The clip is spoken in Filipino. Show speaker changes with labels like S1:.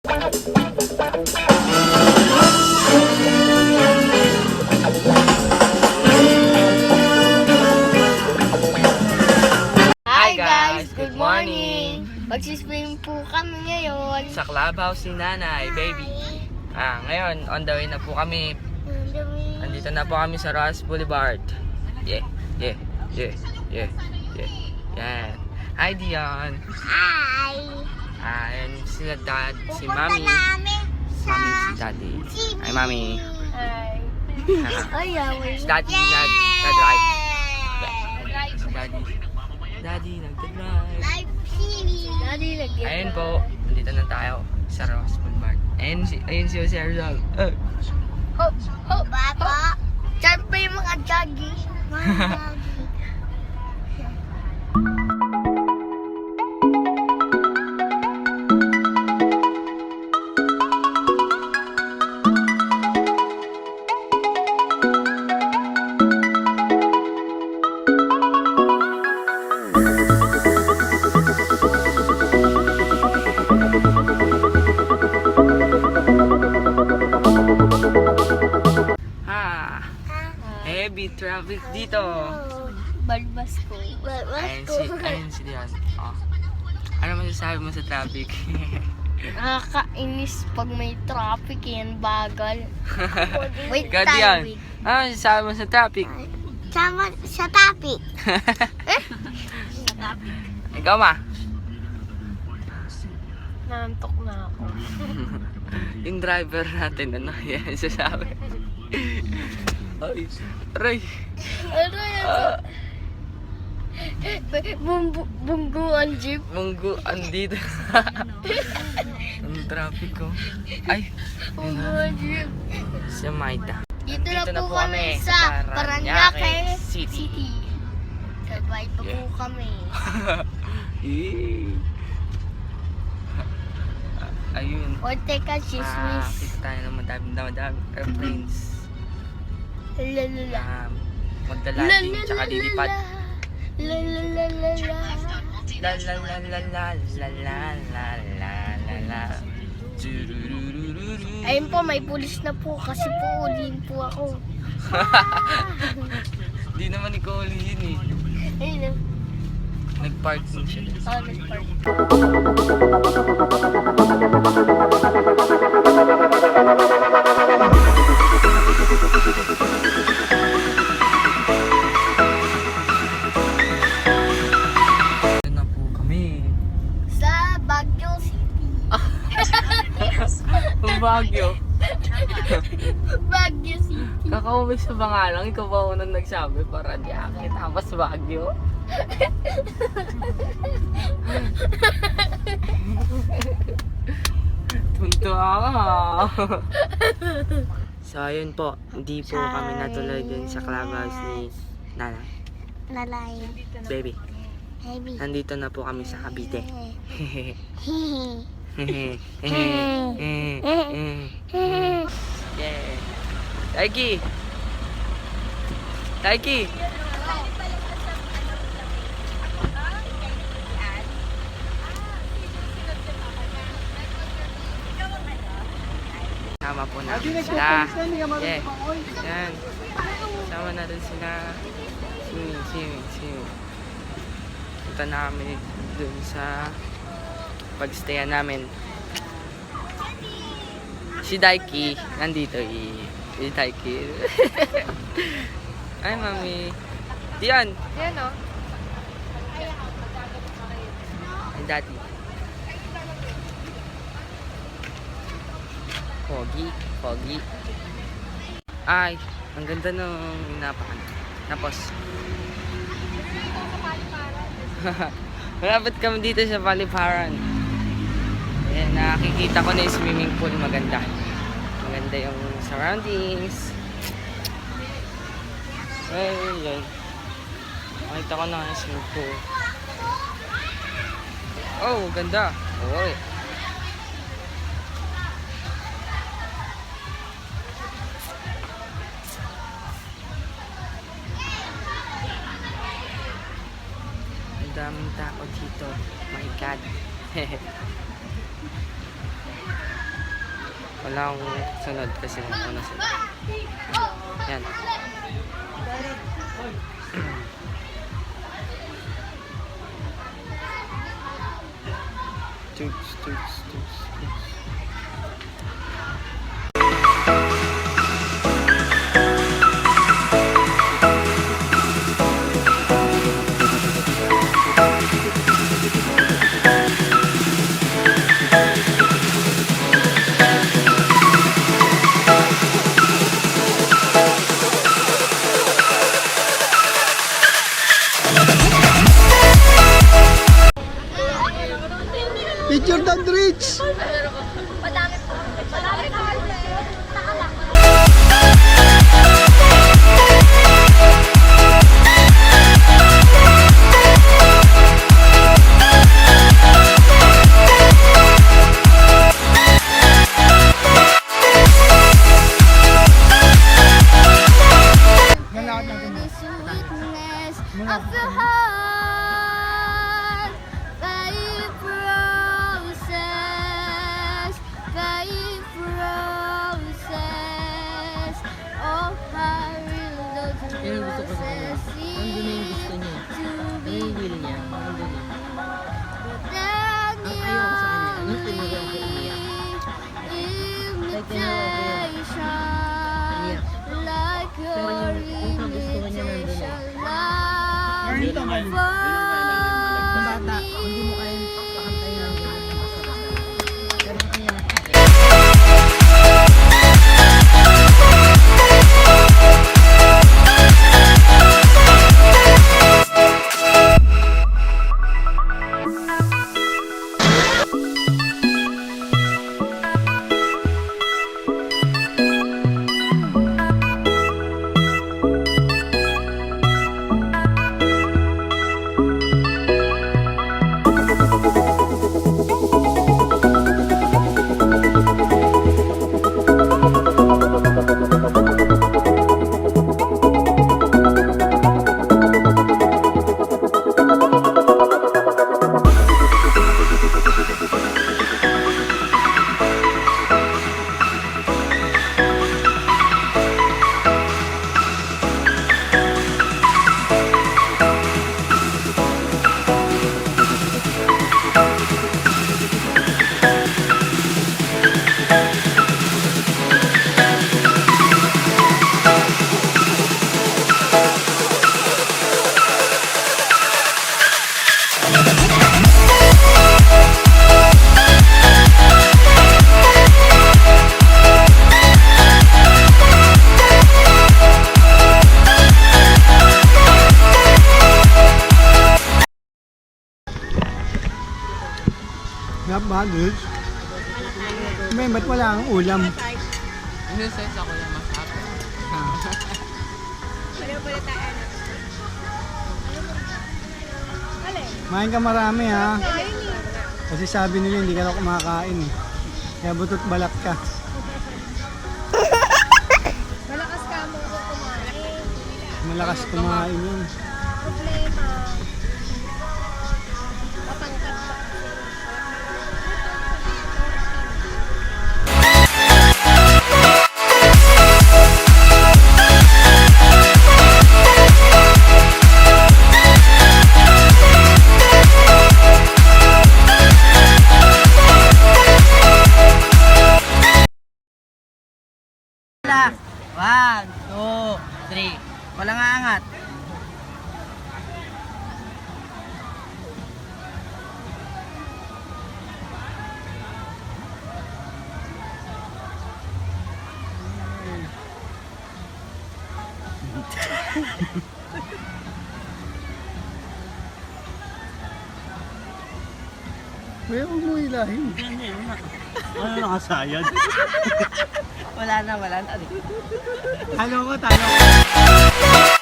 S1: Hi guys! Good morning! Magsiswim po kami ngayon.
S2: Sa clubhouse ni Nanay, baby. Ngayon, on the way na po kami. Andito na po kami sa Ross Boulevard. Yeah. Yan. Hi, Dion.
S1: Hi!
S2: And sila dad, si Mami.
S1: namin sa...
S2: Mami, si Daddy. Hi, Mami.
S1: Hi! Ay,
S2: Si Daddy, nag-drive. Si Daddy. Daddy, nag-drive.
S1: Live TV! Daddy,
S2: Ayun po, andito na tayo sa Ross Boulevard. Ayun si Jose Rizal.
S1: Hop! Hop! Baba! Diyan pa yung mga jogging. Mga jogging.
S2: Heavy traffic dito.
S1: Balbas ko.
S2: Ayun si Dion. Oh. Ano masasabi mo sa traffic?
S1: Nakakainis pag may traffic yan, bagal. Wait,
S2: Ikaw, Dion. Ano masasabi mo sa traffic?
S1: Sama sa traffic.
S2: Ikaw, Ma?
S1: Nantok na ako.
S2: Yung driver natin, ano yan sasabi? Ay, aray.
S1: Ano yan? Bungguan jeep.
S2: Munggo, andito. Ang traffic ko. Ay,
S1: Bungguan jeep.
S2: sa Maida.
S1: Dito na po kami sa Paranaque City. Sabay pa po kami.
S2: Ayun.
S1: O teka, chismis.
S2: Kita tayo ng madami airplanes.
S1: Lalala.
S2: Magdalating, tsaka lilipad.
S1: Lalalala.
S2: La.
S1: Ayun po, may pulis na po kasi po ulihin po ako.
S2: Di naman ikaw ulihin eh.
S1: Ayun.
S2: Nag-park din siya.
S1: Nag-park.
S2: Ito na po kami.
S1: Sa Baguio City.
S2: Baguio.
S1: Baguio City.
S2: Kakauwi sa Bangalang, ikaw ba unang nagsabi para di akit? Tapos Baguio. Tunto ako. So ayun po, hindi po kami natuloy dun sa clubhouse ni Nana.
S1: Lalay.
S2: Baby,
S1: Baby.
S2: nandito na po kami sa Cavite. Yeah. Taiki! Sama po natin sila. Yeah. Yan. Sama natin sila. Swimming. Punta na kami dun sa pagstayan namin. Si Daiki, nandito si Daiki. Ay, Mami. Diyan.
S1: Yan o.
S2: Ay, Daddy. Pogi. Ay, ang ganda nung inapakan. Tapos. Malapit kami dito sa Paliparan. Ayan, nakikita ko na yung swimming pool. Maganda yung surroundings. Ayun. Makita ko na yung swimming pool. Oh, ganda. Oy. Ang daming tao dito. My God. Wala akong sunod kasi una sila. Yan. Toots, toots, toots, toots.
S3: Picture done rich!
S1: Madami po. Madami po. Of your heart, five roses, oh, I really love the
S4: Yan ang gusto ko sa kanya.
S1: roses.
S4: Nandun na yung gusto niya. Ano yung will niya? Nandun na. Ang ayaw ko sa kanya. Ano tinawag ko umiyak? Like tinawag ko yun. Umiyak. Pero yung kagustuhan niya nandun na.
S3: Ganito man.
S4: Kung bata, hindi mo kaya pakantayin ng ganyan. Basta-basta. Pero sa kanya nakikita.
S3: Nga ba, Luz? May, ba't wala ang ulam?
S2: Ano size ako yung masarap?
S3: Main ka marami ha. Kasi sabi nila hindi ka daw kumakain eh. Kaya butot balat ka.
S1: Malakas ka mo ko kumain.
S3: Malakas kumain yun.
S1: Problema. Patangkat pa.
S4: One, two, three. Walang aangat.
S3: Kaya huwag mo ilahin.
S5: Ano nakasayad?
S4: Wala na, wala na.
S3: Talo ko, talo ko.